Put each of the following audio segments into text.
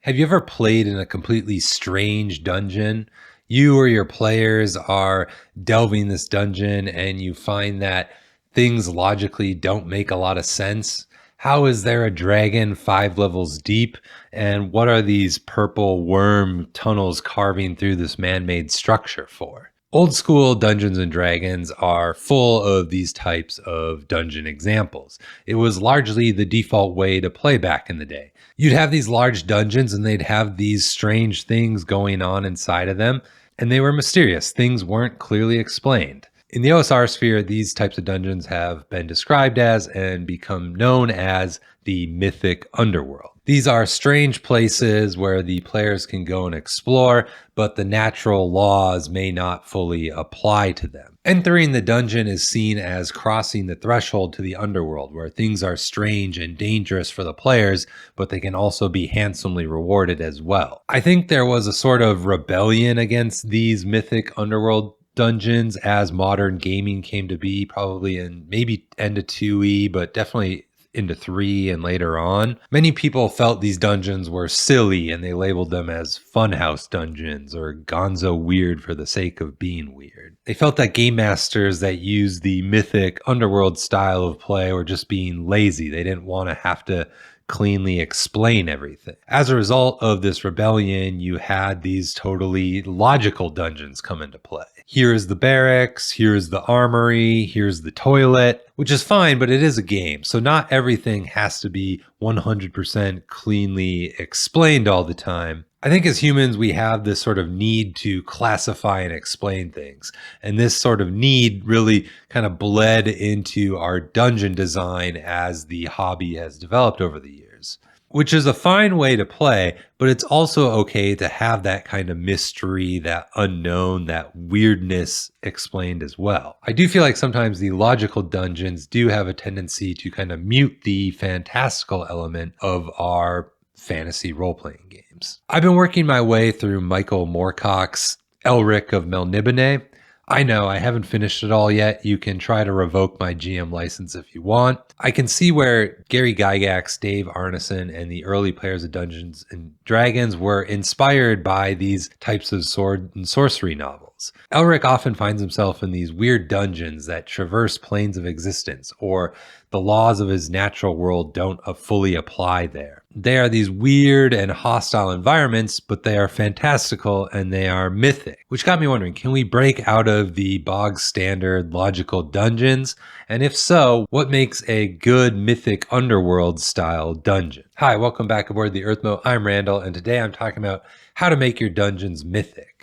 Have you ever played in a completely strange dungeon? You or your players are delving this dungeon and you find that things logically don't make a lot of sense. How is there a dragon 5 levels deep? And what are these purple worm tunnels carving through this man-made structure for? Old school Dungeons and Dragons are full of these types of dungeon examples. It was largely the default way to play back in the day. You'd have these large dungeons and they'd have these strange things going on inside of them, and they were mysterious. Things weren't clearly explained. In the OSR sphere, these types of dungeons have been described as and become known as the mythic underworld. These are strange places where the players can go and explore, but the natural laws may not fully apply to them. Entering the dungeon is seen as crossing the threshold to the underworld, where things are strange and dangerous for the players, but they can also be handsomely rewarded as well. I think there was a sort of rebellion against these mythic underworld dungeons as modern gaming came to be, probably in maybe end of 2E, but definitely into 3 and later on. Many people felt these dungeons were silly and they labeled them as funhouse dungeons or gonzo weird for the sake of being weird. They felt that game masters that used the mythic underworld style of play were just being lazy. They didn't want to have to cleanly explain everything. As a result of this rebellion, you had these totally logical dungeons come into play. Here's the barracks, here's the armory, here's the toilet, which is fine, but it is a game. So not everything has to be 100% cleanly explained all the time. I think as humans, we have this sort of need to classify and explain things. And this sort of need really kind of bled into our dungeon design as the hobby has developed over the years, which is a fine way to play, but it's also okay to have that kind of mystery, that unknown, that weirdness explained as well. I do feel like sometimes the logical dungeons do have a tendency to kind of mute the fantastical element of our fantasy role-playing games. I've been working my way through Michael Moorcock's Elric of Melniboné. I know I haven't finished it all yet. You can try to revoke my GM license if you want. I can see where Gary Gygax, Dave Arneson, and the early players of Dungeons and Dragons were inspired by these types of sword and sorcery novels. Elric often finds himself in these weird dungeons that traverse planes of existence, or the laws of his natural world don't fully apply there. They are these weird and hostile environments, but they are fantastical and they are mythic, which got me wondering, can we break out of the bog standard logical dungeons? And if so, what makes a good mythic underworld style dungeon? Hi, welcome back aboard the Earthmote. I'm Randall, and today I'm talking about how to make your dungeons mythic.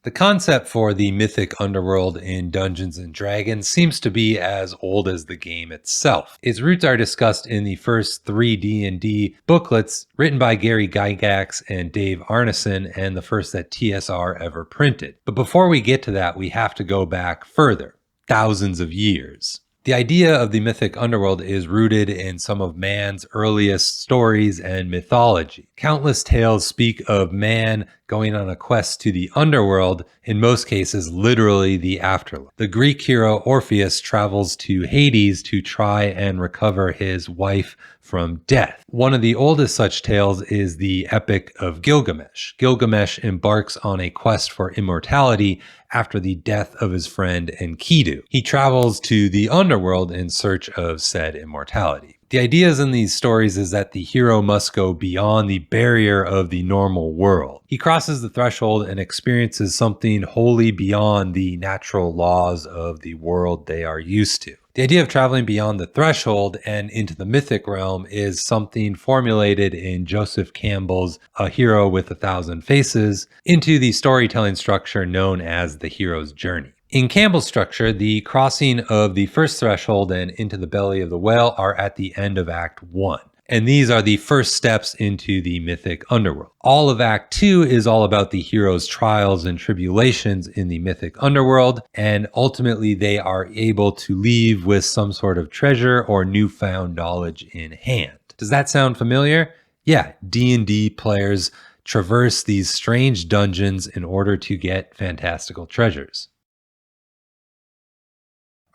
The concept for the mythic underworld in Dungeons & Dragons seems to be as old as the game itself. Its roots are discussed in the first 3 D&D booklets written by Gary Gygax and Dave Arneson, and the first that TSR ever printed. But before we get to that, we have to go back further, thousands of years. The idea of the mythic underworld is rooted in some of man's earliest stories and mythology. Countless tales speak of man going on a quest to the underworld, in most cases literally the afterlife. The Greek hero Orpheus travels to Hades to try and recover his wife from death. One of the oldest such tales is the Epic of Gilgamesh. Gilgamesh embarks on a quest for immortality after the death of his friend Enkidu. He travels to the underworld in search of said immortality. The ideas in these stories is that the hero must go beyond the barrier of the normal world. He crosses the threshold and experiences something wholly beyond the natural laws of the world they are used to. The idea of traveling beyond the threshold and into the mythic realm is something formulated in Joseph Campbell's A Hero with a Thousand Faces into the storytelling structure known as the hero's journey. In Campbell's structure, the crossing of the first threshold and into the belly of the whale are at the end of Act 1. And these are the first steps into the mythic underworld. All of Act 2 is all about the hero's trials and tribulations in the mythic underworld, and ultimately they are able to leave with some sort of treasure or newfound knowledge in hand. Does that sound familiar? Yeah, D&D players traverse these strange dungeons in order to get fantastical treasures.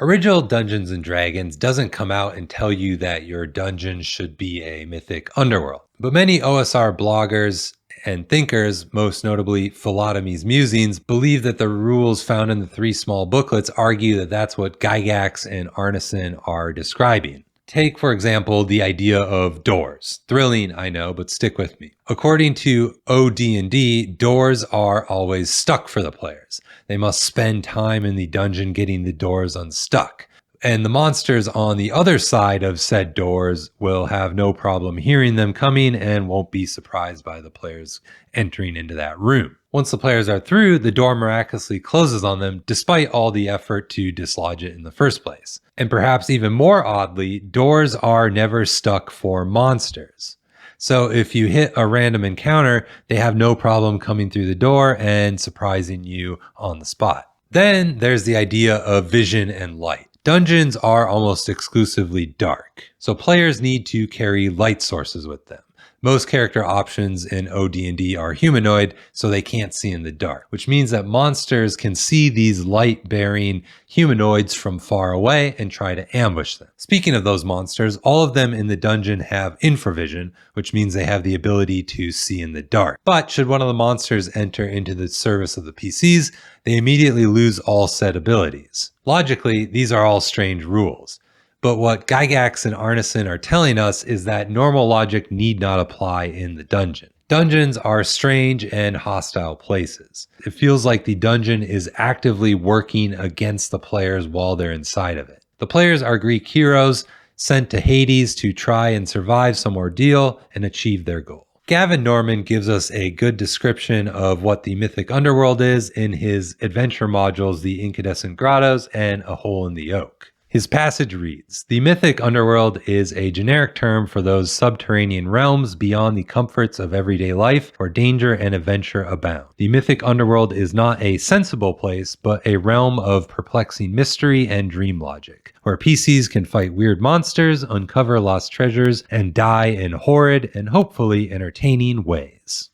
Original Dungeons and Dragons doesn't come out and tell you that your dungeon should be a mythic underworld. But many OSR bloggers and thinkers, most notably Philotomy's Musings, believe that the rules found in the three small booklets argue that that's what Gygax and Arneson are describing. Take, for example, the idea of doors. Thrilling, I know, but stick with me. According to OD&D, doors are always stuck for the players. They must spend time in the dungeon getting the doors unstuck. And the monsters on the other side of said doors will have no problem hearing them coming and won't be surprised by the players entering into that room. Once the players are through, the door miraculously closes on them despite all the effort to dislodge it in the first place. And perhaps even more oddly, doors are never stuck for monsters. So if you hit a random encounter, they have no problem coming through the door and surprising you on the spot. Then there's the idea of vision and light. Dungeons are almost exclusively dark, so players need to carry light sources with them. Most character options in OD&D are humanoid, so they can't see in the dark, which means that monsters can see these light-bearing humanoids from far away and try to ambush them. Speaking of those monsters, all of them in the dungeon have infravision, which means they have the ability to see in the dark. But should one of the monsters enter into the service of the PCs, they immediately lose all said abilities. Logically, these are all strange rules. But what Gygax and Arneson are telling us is that normal logic need not apply in the dungeon. Dungeons are strange and hostile places. It feels like the dungeon is actively working against the players while they're inside of it. The players are Greek heroes sent to Hades to try and survive some ordeal and achieve their goal. Gavin Norman gives us a good description of what the mythic underworld is in his adventure modules, The Incandescent Grottos and A Hole in the Oak. His passage reads, "The mythic underworld is a generic term for those subterranean realms beyond the comforts of everyday life where danger and adventure abound. The mythic underworld is not a sensible place, but a realm of perplexing mystery and dream logic, where PCs can fight weird monsters, uncover lost treasures, and die in horrid and hopefully entertaining ways."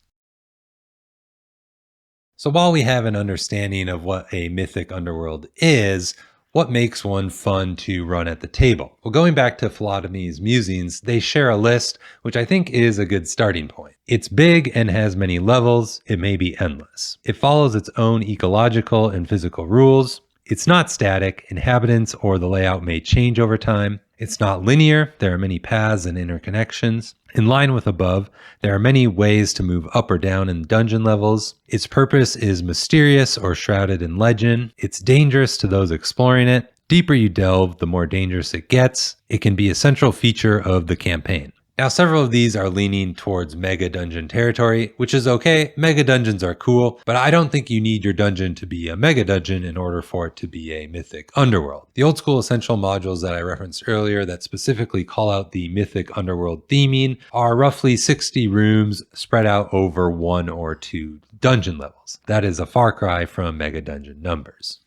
So while we have an understanding of what a mythic underworld is, what makes one fun to run at the table? Well, going back to Philotomy's Musings, they share a list, which I think is a good starting point. It's big and has many levels. It may be endless. It follows its own ecological and physical rules. It's not static. Inhabitants or the layout may change over time. It's not linear. There are many paths and interconnections. In line with above, there are many ways to move up or down in dungeon levels. Its purpose is mysterious or shrouded in legend. It's dangerous to those exploring it. Deeper you delve, the more dangerous it gets. It can be a central feature of the campaign. Now, several of these are leaning towards mega dungeon territory, which is okay. Mega dungeons are cool, but I don't think you need your dungeon to be a mega dungeon in order for it to be a mythic underworld. The old school essential modules that I referenced earlier that specifically call out the mythic underworld theming are roughly 60 rooms spread out over 1 or 2 dungeon levels. That is a far cry from mega dungeon numbers.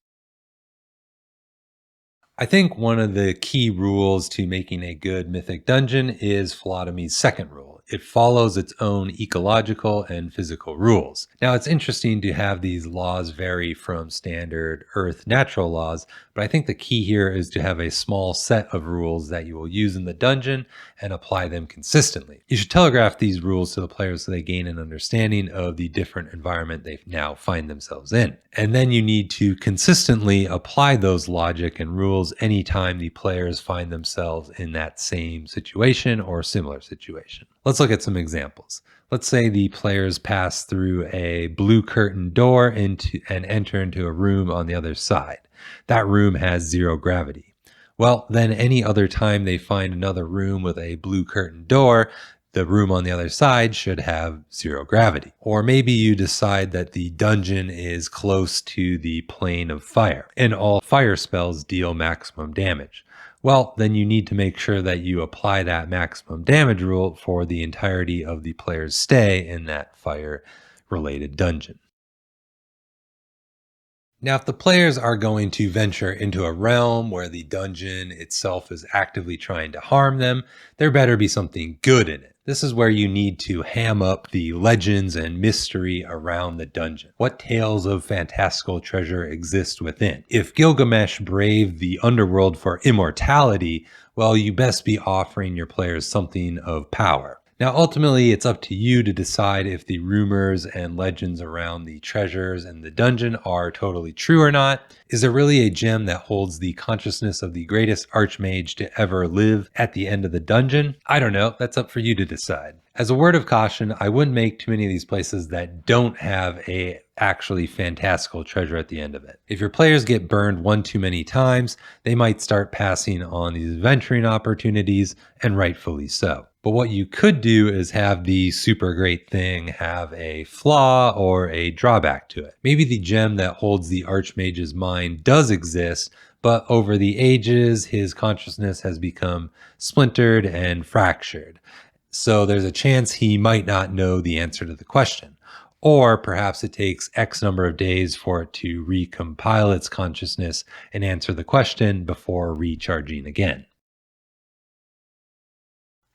I think one of the key rules to making a good mythic dungeon is Philotomy's second rule. It follows its own ecological and physical rules. Now, it's interesting to have these laws vary from standard Earth natural laws, but I think the key here is to have a small set of rules that you will use in the dungeon and apply them consistently. You should telegraph these rules to the players so they gain an understanding of the different environment they now find themselves in. And then you need to consistently apply those logic and rules anytime the players find themselves in that same situation or similar situation. Let's look at some examples. Let's say the players pass through a blue curtain door and enter into a room on the other side. That room has 0 gravity. Well, then any other time they find another room with a blue curtain door, the room on the other side should have 0 gravity. Or maybe you decide that the dungeon is close to the plane of fire and all fire spells deal maximum damage. Well, then you need to make sure that you apply that maximum damage rule for the entirety of the player's stay in that fire-related dungeon. Now, if the players are going to venture into a realm where the dungeon itself is actively trying to harm them, there better be something good in it. This is where you need to ham up the legends and mystery around the dungeon. What tales of fantastical treasure exist within? If Gilgamesh braved the underworld for immortality, well, you best be offering your players something of power. Now, ultimately, it's up to you to decide if the rumors and legends around the treasures and the dungeon are totally true or not. Is there really a gem that holds the consciousness of the greatest archmage to ever live at the end of the dungeon? I don't know. That's up for you to decide. As a word of caution, I wouldn't make too many of these places that don't have a actually fantastical treasure at the end of it. If your players get burned one too many times, they might start passing on these venturing opportunities, and rightfully so. But what you could do is have the super great thing have a flaw or a drawback to it. Maybe the gem that holds the Archmage's mind does exist, but over the ages, his consciousness has become splintered and fractured. So there's a chance he might not know the answer to the question. Or perhaps it takes X number of days for it to recompile its consciousness and answer the question before recharging again.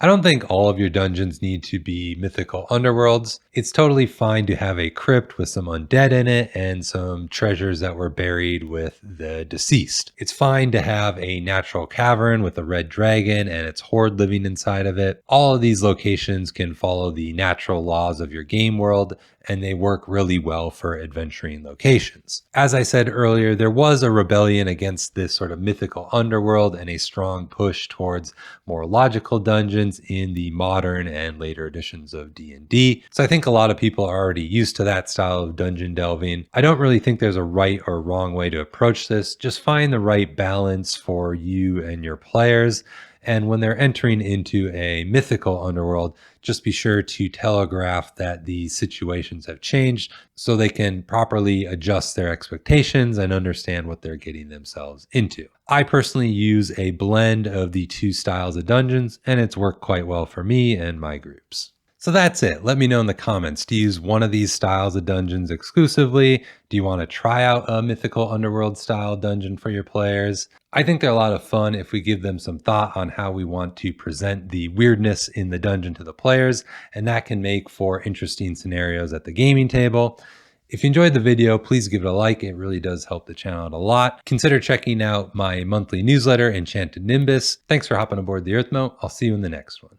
I don't think all of your dungeons need to be mythical underworlds. It's totally fine to have a crypt with some undead in it and some treasures that were buried with the deceased. It's fine to have a natural cavern with a red dragon and its horde living inside of it. All of these locations can follow the natural laws of your game world, and they work really well for adventuring locations. As I said earlier, there was a rebellion against this sort of mythical underworld and a strong push towards more logical dungeons in the modern and later editions of D&D. So I think a lot of people are already used to that style of dungeon delving. I don't really think there's a right or wrong way to approach this. Just find the right balance for you and your players. And when they're entering into a mythical underworld, just be sure to telegraph that the situations have changed so they can properly adjust their expectations and understand what they're getting themselves into. I personally use a blend of the two styles of dungeons, and it's worked quite well for me and my groups. So that's it. Let me know in the comments. Do you use one of these styles of dungeons exclusively? Do you want to try out a mythical underworld style dungeon for your players? I think they're a lot of fun if we give them some thought on how we want to present the weirdness in the dungeon to the players, and that can make for interesting scenarios at the gaming table. If you enjoyed the video, please give it a like. It really does help the channel out a lot. Consider checking out my monthly newsletter, Enchanted Nimbus. Thanks for hopping aboard the Earthmote. I'll see you in the next one.